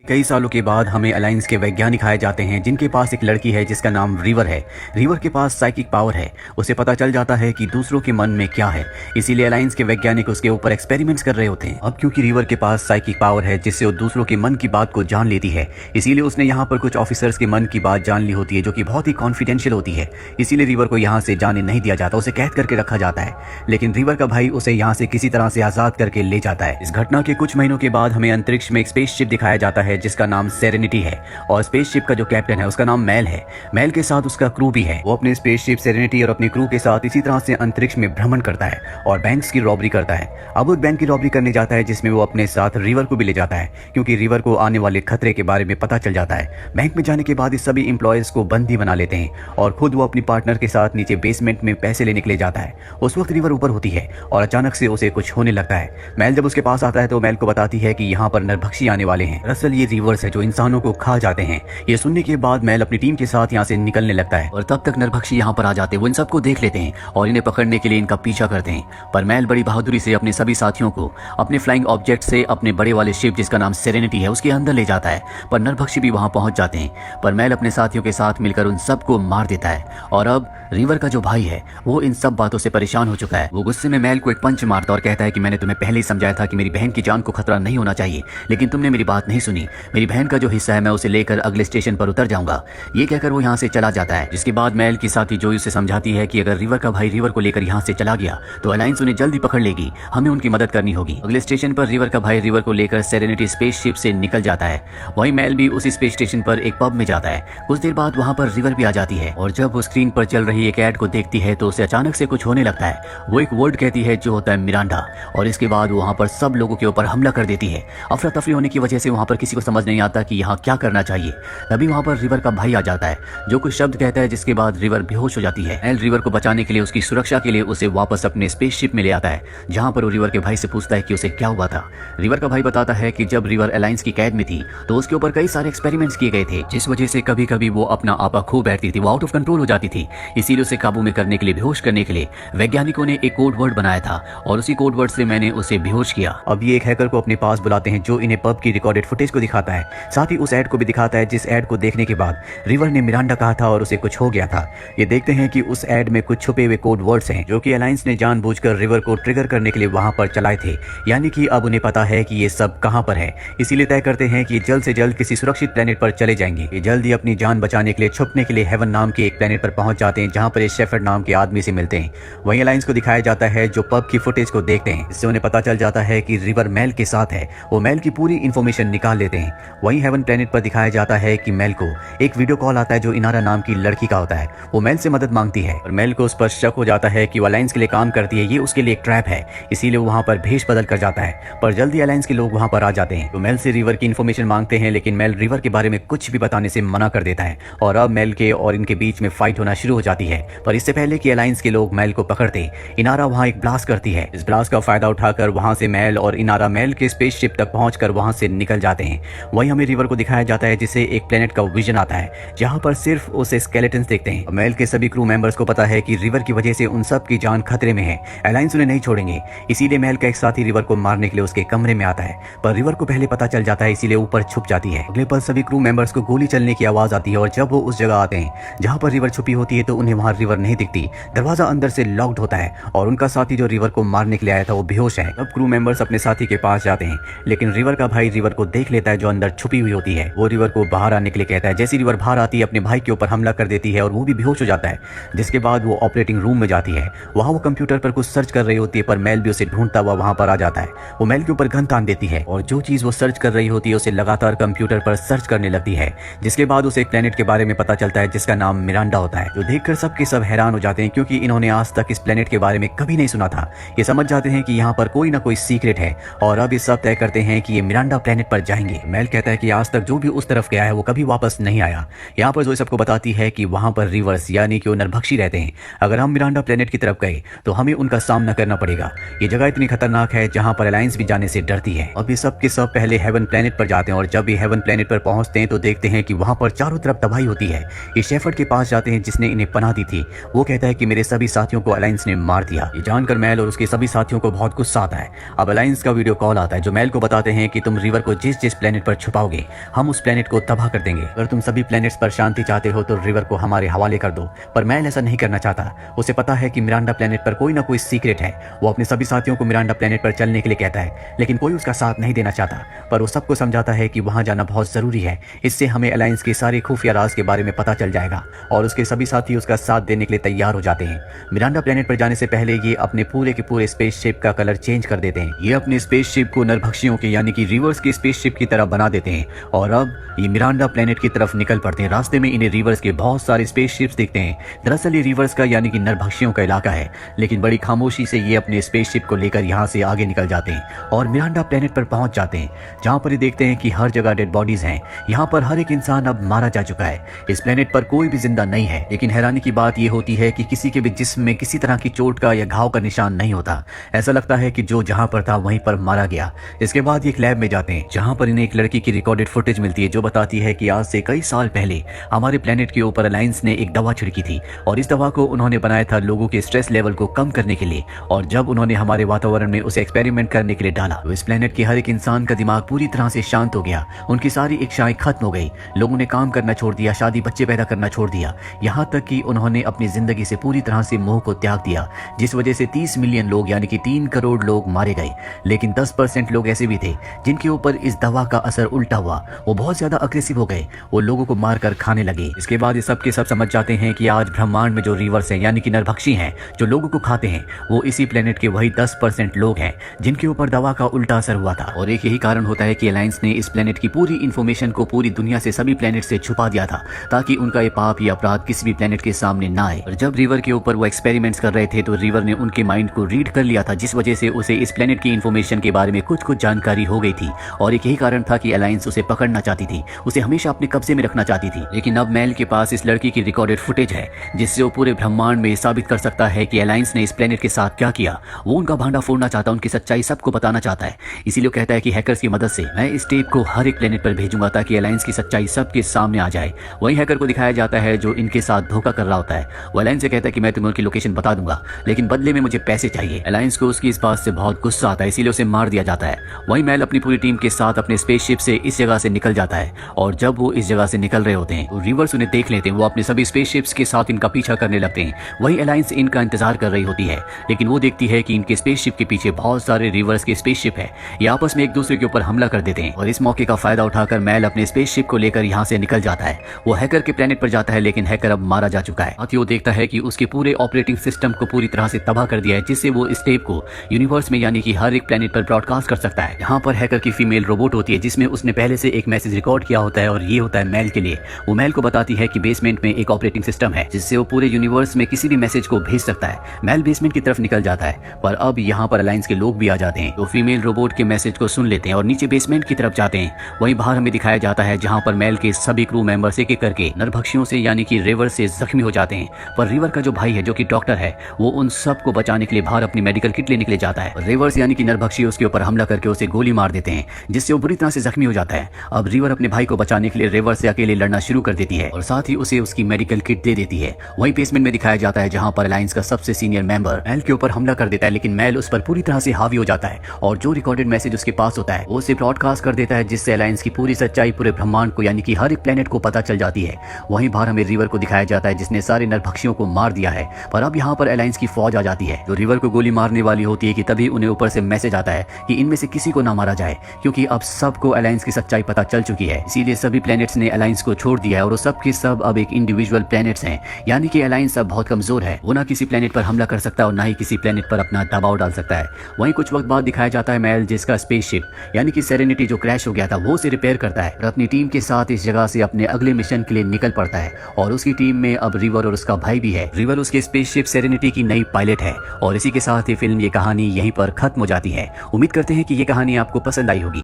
कई सालों के बाद हमें अलायंस के वैज्ञानिक आए जाते हैं जिनके पास एक लड़की है जिसका नाम रिवर है। रिवर के पास साइकिक पावर है। उसे पता चल जाता है कि दूसरों के मन में क्या है, इसीलिए अलायंस के वैज्ञानिक उसके ऊपर एक्सपेरिमेंट्स कर रहे होते हैं। अब क्योंकि रिवर के पास साइकिक पावर है जिससे वो दूसरों के मन की बात को जान लेती है, इसीलिए उसने यहाँ पर कुछ ऑफिसर्स के मन की बात जान ली होती है जो कि बहुत ही कॉन्फिडेंशियल होती है। इसीलिए रिवर को यहाँ से जाने नहीं दिया जाता, उसे कैद करके रखा जाता है। लेकिन रिवर का भाई उसे यहाँ से किसी तरह से आजाद करके ले जाता है। इस घटना के कुछ महीनों के बाद हमें अंतरिक्ष में एक स्पेसशिप दिखाया जाता है जिसका नाम सेरेनिटी है और स्पेसशिप का जो कैप्टन है उसका नाम मेल है। मेल के साथ उसका क्रू भी है। वो अपने स्पेसशिप सेरेनिटी और अपने क्रू के साथ इसी तरह से अंतरिक्ष में भ्रमण करता है और बैंक्स की रॉबरी करता है। अब वो बैंक की रॉबरी करने जाता है जिसमें वो अपने साथ रिवर को भी ले जाता है क्योंकि रिवर को आने वाले खतरे के बारे में पता चल जाता है। बैंक में जाने के बाद इस सभी एम्प्लॉयज को बंदी बना लेते हैं और खुद वो अपनी पार्टनर के साथ नीचे बेसमेंट में पैसे लेने के लिए जाता है। उस वक्त रिवर ऊपर होती है और अचानक से उसे कुछ होने लगता है। मेल जब उसके पास आता है तो मेल को बताती है कि यहाँ पर नरभक्षी आने वाले हैं। दरअसल ये रिवर्स है जो इंसानों को खा जाते हैं। ये सुनने के बाद मेल अपनी टीम के साथ यहाँ से निकलने लगता है और तब तक नरभक्षी यहाँ पर आ जाते हैं। वो इन सबको देख लेते हैं और इन्हें पकड़ने के लिए इनका पीछा करते हैं। पर मेल बड़ी बहादुरी से अपने सभी साथियों को अपने फ्लाइंग ऑब्जेक्ट से अपने बड़े वाले शिप जिसका नाम सेरेनिटी है उसके अंदर ले जाता है। पर नरभक्षी भी वहां पहुंच जाते हैं। पर मेल अपने साथियों के साथ मिलकर उन सबको मार देता है और अब रिवर का जो भाई है वो इन सब बातों से परेशान हो चुका है। वो गुस्से में मेल को एक पंच मारता और कहता है कि मैंने तुम्हें पहले ही समझाया था कि मेरी बहन की जान को खतरा नहीं होना चाहिए, लेकिन तुमने मेरी बात नहीं सुनी। मेरी बहन का जो हिस्सा है मैं उसे लेकर अगले स्टेशन पर उतर जाऊंगा। ये कहकर वो यहाँ से चला जाता है। जिसके बाद मेल की साथी जोई उसे समझाती है कि अगर रिवर का भाई रिवर को लेकर यहाँ से चला गया तो अलायंस उन्हें जल्दी पकड़ लेगी, हमें उनकी मदद करनी होगी। अगले स्टेशन पर रिवर का भाई रिवर को लेकर सेरेनिटी स्पेसशिप से निकल जाता है। वहीं मेल भी उसी स्पेस स्टेशन पर एक पब में जाता है। कुछ देर बाद वहाँ पर रिवर भी आ जाती है और जब वो स्क्रीन पर चल रही एक एड को देखती है तो उसे अचानक से कुछ होने लगता है। वो एक वर्ड कहती है जो होता है मिरांडा और इसके बाद वो वहाँ पर सब लोगों के ऊपर हमला कर देती है। अफरा तफरी होने की वजह से वहाँ पर किसी को समझ नहीं आता कि यहाँ क्या करना चाहिए। तभी वहाँ पर रिवर का भाई आ जाता है जो कुछ शब्द कहता है जिसके बाद रिवर बेहोश हो जाती है। मेल रिवर को बचाने के लिए उसकी सुरक्षा के लिए उसे वापस अपने स्पेसशिप में ले आता है जहाँ पर वो रिवर के भाई से पूछता है कि उसे क्या हुआ था। रिवर का भाई बताता है कि जब रिवर अलायंस की कैद में थी तो उसके ऊपर कई सारे एक्सपेरिमेंट्स किए गए थे जिस वजह से कभी कभी वो अपना आपा खो बैठती थी, वो आउट ऑफ कंट्रोल हो जाती थी। इसीलिए उसे काबू में करने के लिए, बेहोश करने के लिए वैज्ञानिकों ने एक कोड वर्ड बनाया था और उसी कोड वर्ड से मैंने उसे बेहोश किया। अब ये एक हैकर को अपने पास बुलाते हैं जो इन्हें पब की रिकॉर्डेड फुटेज को दिखाता है, साथ ही उस एड को भी दिखाता है जिस एड को देखने के बाद रिवर ने मिरांडा कहा था और उसे कुछ हो गया था। ये देखते हैं कि उस एड में कुछ छुपे हुए कोड वर्ड्स हैं जो कि अलायंस ने जानबूझकर रिवर को ट्रिगर करने के लिए वहां पर चलाए थे। यानी कि अब उन्हें पता है कि ये सब कहां पर है, इसीलिए तय करते हैं कि जल्द से जल्द किसी सुरक्षित प्लेनेट पर चले जाएंगे। ये जल्द ही अपनी जान बचाने के लिए छुपने के लिए हेवन नाम के एक प्लेनेट पर पहुंच जाते हैं जहां पर इस शेफर्ड नाम के आदमी से मिलते हैं। वहीं अलायंस को दिखाया जाता है जो पब की फुटेज को देखते हैं। इससे उन्हें पता चल जाता है कि रिवर मेल के साथ है। वो मेल की पूरी इंफॉर्मेशन निकाल लेते हैं। वहीं हेवन प्लेनेट पर दिखाया जाता है कि मेल को एक वीडियो कॉल आता है जो इनारा नाम की लड़की का होता है। वो मेल से मदद मांगती है और मेल को उस पर शक हो जाता है कि वो अलायंस के लिए काम करती है, ये उसके लिए एक ट्रैप है, इसीलिए वो वहां पर भेष बदल कर जाता है। पर जल्दी अलायंस के लोग वहां पर आ जाते हैं तो मेल से रिवर की इन्फॉर्मेशन मांगते हैं, लेकिन मेल रिवर के बारे में कुछ भी बताने से मना कर देता है और अब मेल के और इनके बीच में फाइट होना शुरू हो जाती है। पर इससे पहले कि अलायंस के लोग मेल को पकड़ते, इनारा वहां एक ब्लास्ट करती है। इस ब्लास्ट का फायदा उठाकर वहां से मेल और इनारा मेल के स्पेसशिप तक पहुंचकर वहां से निकल जाते हैं। वहीं हमें रिवर को दिखाया जाता है जिसे एक प्लेनेट का विजन आता है जहां पर सिर्फ उसे स्केलेटन्स देखते हैं। मेल के सभी क्रू मेंबर्स को पता है कि रिवर की वजह से उन सब की जान खतरे में है, अलायंस उन्हें नहीं छोड़ेंगे। इसीलिए मेल का एक साथी रिवर को मारने के लिए उसके कमरे में आता है, पर रिवर को पहले पता चल जाता है इसीलिए ऊपर छुप जाती है। अगले पल सभी क्रू मेंबर्स को गोली चलने की आवाज आती है और जब वो उस जगह आते हैं जहां पर रिवर छुपी होती है तो उन्हें वहां रिवर नहीं दिखती। दरवाजा अंदर से लॉक्ड होता है और उनका साथी जो रिवर को मारने के लिए आया था वो बेहोश है। अब क्रू मेंबर्स अपने साथी के पास जाते हैं, लेकिन रिवर का भाई रिवर को देख लेता है जो अंदर छुपी हुई होती है। वो रिवर को बाहर आने के लिए कहता है। जैसी रिवर बाहर आती है अपने भाई के ऊपर हमला कर देती है और वो भी बेहोश हो जाता है। जिसके बाद वो ऑपरेटिंग रूम में जाती है। वहां वो कंप्यूटर पर कुछ सर्च कर रही होती है, पर मेल भी उसे ढूंढता हुआ वहां पर आ जाता है। वो मेल के ऊपर गन तान देती है और जो चीज वो सर्च कर रही होती है उसे लगातार कंप्यूटर पर सर्च करने लगती है। जिसके बाद उसे एक प्लेनेट के बारे में पता चलता है जिसका नाम मिरांडा होता है, जो देखकर सबके सब हैरान हो जाते हैं क्योंकि इन्होंने आज तक इस प्लेनेट के बारे में कभी नहीं सुना था। ये समझ जाते हैं कि यहाँ पर कोई ना कोई सीक्रेट है और अब ये सब तय करते हैं कि ये मिरांडा प्लेनेट पर जाएंगे। मेल कहता है कि आज तक जो भी उस तरफ गया है वो कभी वापस नहीं आया। यहाँ पर जोई सबको बताती है कि वहां पर रिवर्स यानी कि वो नरभक्षी रहते हैं। अगर हम मिरांडा प्लेनेट की तरफ गए तो हमें उनका सामना करना पड़ेगा। ये जगह इतनी खतरनाक है जहाँ पर अलायंस भी जाने से डरती है। अब ये सब के सब पहले हेवन प्लेनेट पर जाते हैं और जब ये हेवन प्लेनेट पर पहुंचते हैं तो देखते हैं कि वहां पर चारों तरफ तबाही होती है। ये शेफर्ड के पास जाते हैं जिसने इन्हें पनाह दी थी। वो कहता है कि मेरे सभी साथियों को अलायंस ने मार दिया। ये जानकर मेल और उसके सभी साथियों को बहुत गुस्सा आता है। अब अलायंस का वीडियो कॉल आता है जो मेल को बताते हैं कि तुम रिवर को जिस जिस प्लेनेट प्लेनेट पर छुपाओगे, हम उस प्लेनेट को तबाह कर देंगे। अगर तुम सभी प्लेनेट्स पर शांति चाहते हो तो रिवर को हमारे हवाले कर दो। पर मैल ऐसा नहीं करना चाहता। उसे पता है कि मिरांडा प्लेनेट पर कोई ना कोई सीक्रेट है। वो अपने सभी साथियों को मिरांडा प्लेनेट पर चलने के लिए कहता है, लेकिन कोई उसका साथ नहीं देना चाहता। पर वो सबको समझाता है कि वहां जाना बहुत जरूरी है। इससे हमें अलायंस के सारे खुफिया राज के बारे में पता चल जाएगा और उसके सभी साथी उसका साथ देने के लिए तैयार हो जाते हैं। मिरांडा प्लेनेट पर जाने से पहले ये अपने पूरे के पूरे स्पेसशिप का कलर चेंज कर देते हैं। ये अपने स्पेसशिप को नरभक्षियों के यानी कि रिवर्स के स्पेसशिप की तरह बना देते हैं और अब ये मिरांडा प्लेनेट की तरफ निकल पड़ते हैं। रास्ते में इन्हें रिवर्स के बहुत सारे स्पेसशिप्स दिखते हैं। दरअसल ये रिवर्स का यानी कि नरभक्षियों का इलाका है, लेकिन बड़ी खामोशी से ये अपने स्पेसशिप को लेकर यहाँ से आगे निकल जाते हैं और मिरांडा प्लेनेट पर पहुंच जाते हैं, जहाँ पर ये देखते हैं कि हर जगह डेड बॉडीज हैं। यहाँ पर हर एक इंसान अब मारा जा चुका है। इस प्लेनेट पर कोई भी जिंदा नहीं है, लेकिन हैरानी की बात यह होती है कि किसी के भी जिस्म में किसी तरह की चोट का या घाव का निशान नहीं होता। ऐसा लगता है कि जो जहाँ पर था वहीं पर मारा गया। इसके बाद ये एक लैब में जाते हैं, जहाँ पर इन्हें एक लड़की की रिकॉर्डेड फुटेज मिलती है जो बताती है कि आज से कई साल पहले हमारे प्लेनेट के ऊपर अलायंस ने एक दवा छिड़की थी और इस दवा को उन्होंने बनाया था लोगों के स्ट्रेस लेवल को कम करने के लिए। और जब उन्होंने हमारे वातावरण में उसे एक्सपेरिमेंट करने के लिए डाला तो इस प्लेनेट के हर एक इंसान का दिमाग पूरी तरह से शांत हो गया। उनकी सारी इच्छाएं खत्म हो गई। लोगों ने काम करना छोड़ दिया, शादी बच्चे पैदा करना छोड़ दिया, यहाँ तक कि उन्होंने अपनी जिंदगी से पूरी तरह से मोह को त्याग दिया, जिस वजह से 30 मिलियन लोग यानी कि 3 करोड़ लोग मारे गए। लेकिन 10% लोग ऐसे भी थे जिनके ऊपर इस दवा का असर उल्टा हुआ। वो बहुत ज्यादा अग्रेसिव हो गए, वो लोगों को मारकर खाने लगे। इसके बाद ये सब के सब समझ जाते हैं कि आज ब्रह्मांड में जो रिवर्स हैं यानी कि नरभक्षी हैं जो लोगों को खाते हैं, वो इसी प्लेनेट के वही 10% लोग हैं जिनके ऊपर दवा का उल्टा असर हुआ था। और एक यही कारण होता है कि अलायंस ने इस प्लेनेट की पूरी इंफॉर्मेशन को पूरी दुनिया से सभी प्लेनेट से छुपा दिया था, ताकि उनका ये पाप या अपराध किसी भी प्लेनेट के सामने ना आए। और जब रिवर के ऊपर वो एक्सपेरिमेंट्स कर रहे थे तो रिवर ने उनके माइंड को रीड कर लिया था, जिस वजह से उसे इस प्लेनेट की इंफॉर्मेशन के बारे में कुछ जानकारी हो गई थी। और एक यही कारण था कि अलायंस उसे पकड़ना चाहती थी, उसे हमेशा अपने कब्जे में रखना चाहती थी। लेकिन अब मैल के पास इस लड़की की रिकॉर्डेड फुटेज है, जिससे वो पूरे ब्रह्मांड में साबित कर सकता है कि अलायंस ने इस प्लेनेट के साथ क्या किया। वो उनका भांडा फोड़ना चाहता है, उनकी सच्चाई सबको बताना चाहता है। इसीलिए कहता है कि हैकर्स की मदद से मैं इस टेप को हर एक प्लेनेट पर भेजूंगा ताकि अलायंस की सच्चाई सबके सामने आ जाए। वही हैकर को दिखाया जाता है जो इनके साथ धोखा कर रहा होता है। वो अलायंस से कहता है कि मैं तुम्हें उनकी लोकेशन बता दूंगा, लेकिन बदले में मुझे पैसे चाहिए। अलायंस को उसकी इस बात से बहुत गुस्सा आता है, इसीलिए उसे मार दिया जाता है। वही मैल अपनी पूरी टीम के साथ अपने स्पेसशिप से इस जगह से निकल जाता है और जब वो इस जगह से निकल रहे होते हैं तो रिवर्स उन्हें देख लेते हैं। वो अपने सभी स्पेसशिप्स के साथ इनका पीछा करने लगते हैं। वही अलायंस इनका इंतजार कर रही होती है, लेकिन वो देखती है कि इनके स्पेसशिप के पीछे बहुत सारे रिवर्स के स्पेसशिप है। ये आपस में एक दूसरे के ऊपर हमला कर देते हैं और इस मौके का फायदा उठाकर मैल अपने स्पेसशिप को लेकर यहाँ से निकल जाता है। वो हैकर के प्लेनेट पर जाता है, लेकिन हैकर अब मारा जा चुका है। साथ ही वो देखता है कि उसके पूरे ऑपरेटिंग सिस्टम को पूरी तरह से तबाह कर दिया है, जिससे वो इस टेप को यूनिवर्स में यानी कि हर एक प्लेनेट पर ब्रॉडकास्ट कर सकता है। यहाँ पर हैकर की फीमेल रोबोट होती है, जिसमें उसने पहले से एक मैसेज रिकॉर्ड किया होता है और ये होता है मैल के लिए। वो मैल को बताती है कि बेसमेंट में एक ऑपरेटिंग सिस्टम है, जिससे वो पूरे यूनिवर्स में किसी भी मैसेज को भेज सकता है। मैल बेसमेंट की तरफ निकल जाता है, पर अब यहाँ पर अलायंस के लोग भी आ जाते हैं। तो फीमेल रोबोट के मैसेज को सुन लेते हैं और नीचे बेसमेंट की तरफ जाते हैं। वहीं बाहर हमें दिखाया जाता है जहाँ पर मैल के सभी क्रू मेंबर्स एक एक करके नरभक्षियों से यानी कि रिवर से जख्मी हो जाते हैं। पर रिवर का जो भाई है जो कि डॉक्टर है, वो उन सब को बचाने के लिए बाहर अपनी मेडिकल किट लेने के लिए जाता है। रिवर्स यानी कि नरभक्षी उसके ऊपर हमला करके उसे गोली मार देते हैं, जिससे वो बुरी तरह से जख्मी हो जाता है। अब रिवर अपने भाई को बचाने के लिए रिवर से अकेले लड़ना शुरू कर देती है और साथ ही उसे उसकी मेडिकल किट दे देती है। वहीं बेसमेंट में दिखाया जाता है जहाँ पर अलायंस का सबसे सीनियर मेंबर मैल के ऊपर हमला कर देता है, लेकिन मैल उस पर पूरी तरह से हावी हो जाता है और जो रिकॉर्डेड मैसेज उसके पास होता है वो उसे ब्रॉडकास्ट कर देता है, जिससे अलायंस की पूरी सच्चाई पूरे ब्रह्मांड को यानी कि हर एक प्लेनेट को पता चल जाती है। वहीं बाहर हमें रिवर को दिखाया जाता है जिसने सारे नरभक्षियों को मार दिया है, पर अब यहाँ पर अलायंस की फौज आ जाती है जो रिवर को गोली मारने वाली होती है कि तभी उन्हें ऊपर से मैसेज आता है कि इनमें से किसी को ना मारा जाए, क्योंकि अब सबको अलायंस की सच्चाई पता चल चुकी है। इसीलिए सभी प्लैनेट्स ने अलायंस को छोड़ दिया है और वो सब के सब अब एक इंडिविजुअल प्लैनेट्स हैं, यानी कि अलायंस अब बहुत कमजोर है। वो ना किसी प्लैनेट पर हमला कर सकता है और ना ही किसी प्लैनेट पर अपना दबाव डाल सकता है। वहीं कुछ वक्त बाद दिखाया जाता है मैल जिसका स्पेसशिप यानी कि सेरेनिटी जो क्रैश हो गया था वो उसे रिपेयर करता है और अपनी टीम के साथ इस जगह से अपने अगले मिशन के लिए निकल पड़ता है। और उसकी टीम में अब रिवर और उसका भाई भी है। रिवर उसके स्पेसशिप सेरेनिटी की नई पायलट है और इसी के साथ ये फिल्म, ये कहानी यहीं पर खत्म हो जाती है। उम्मीद करते हैं कि ये कहानी आपको पसंद आई होगी।